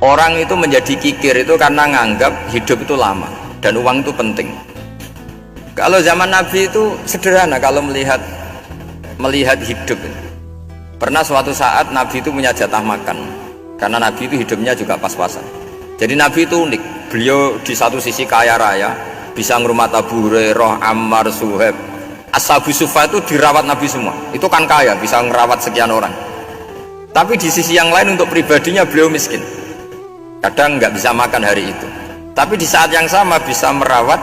Orang itu menjadi kikir itu karena nganggap hidup itu lama dan uang itu penting. Kalau zaman Nabi itu sederhana kalau melihat hidup. Pernah suatu saat Nabi itu punya jatah makan, karena Nabi itu hidupnya juga pas-pasan. Jadi Nabi itu unik. Beliau di satu sisi kaya raya, bisa ngurmat Abu Hurairah, Ammar, Suhaib. Ashabu Sufa itu dirawat Nabi semua. Itu kan kaya, bisa ngerawat sekian orang. Tapi di sisi yang lain untuk pribadinya beliau miskin. Kadang nggak bisa makan hari itu. Tapi di saat yang sama bisa merawat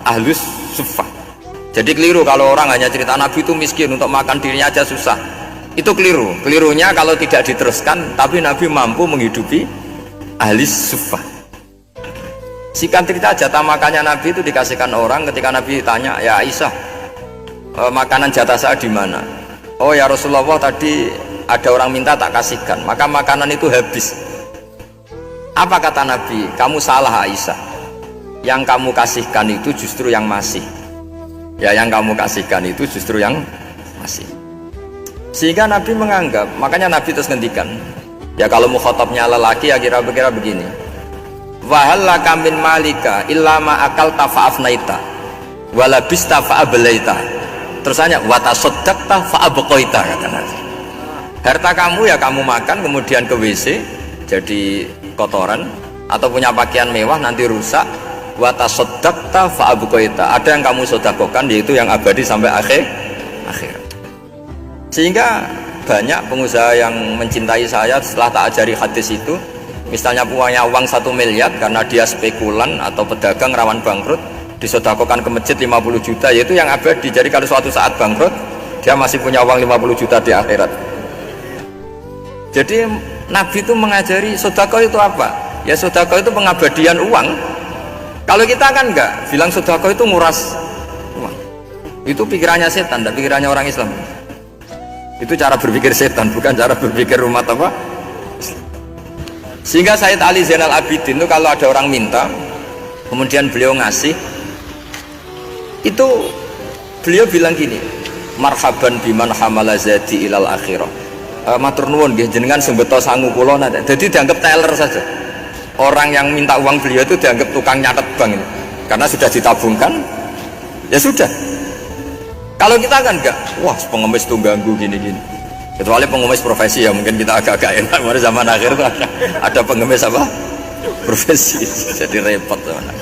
Ahlus Sufa. Jadi keliru kalau orang hanya cerita Nabi itu miskin, untuk makan dirinya aja susah. Itu keliru. Kelirunya kalau tidak diteruskan, tapi Nabi mampu menghidupi Ahlus Sufa. Singkat cerita, jatah makannya Nabi itu dikasihkan orang. Ketika Nabi tanya, ya Aisyah, makanan jatah saya di mana? Oh ya Rasulullah, tadi ada orang minta tak kasihkan, maka makanan itu habis. Apa kata Nabi? Kamu salah Aisyah. Yang kamu kasihkan itu justru yang masih. Ya, yang kamu kasihkan itu justru yang masih. Sehingga Nabi menganggap, makanya Nabi terus ngendikan, ya kalau mukhatabnya lelaki ya kira-kira begini. Wahallaka min malika illa ma akalta fa'afnaita walabista fa'ablaita. Terusannya watasaddaqta fa'abqaita, kata Nabi. Harta kamu ya kamu makan kemudian ke WC jadi kotoran, atau punya pakaian mewah nanti rusak. Watasaddaqta fa'abqaita. Ada yang kamu sedekahkan, yaitu yang abadi sampai akhir. Sehingga banyak pengusaha yang mencintai saya setelah tak ajari hadis itu. Misalnya punya uang 1 miliar karena dia spekulan atau pedagang rawan bangkrut, disedekahkan ke masjid 50 juta, yaitu yang abadi. Jadi kalau suatu saat bangkrut, dia masih punya uang 50 juta di akhirat. Jadi Nabi itu mengajari sedekah itu apa? Ya sedekah itu pengabadian uang. Kalau kita kan enggak, bilang sedekah itu nguras uang. Itu pikirannya setan, tidak pikirannya orang Islam. Itu cara berpikir setan, bukan cara berpikir umat apa? Sehingga Sayyid Ali Zainal Abidin itu kalau ada orang minta, kemudian beliau ngasih, itu beliau bilang gini, marhaban biman hamala zadi ilal akhirah. Matur nuwun nggih jenengan sing beto sangu kula nate. Jadi dianggap teller saja. Orang yang minta uang beliau itu dianggap tukang nyatet bank ini. Karena sudah ditabungkan, ya sudah. Kalau kita kan enggak, wah pengemis tuh ganggu gini-gini. Kecuali pengemis profesi ya mungkin kita agak-agak enak. Pada zaman akhir itu ada pengemis apa? Profesi. Jadi repot teman-teman.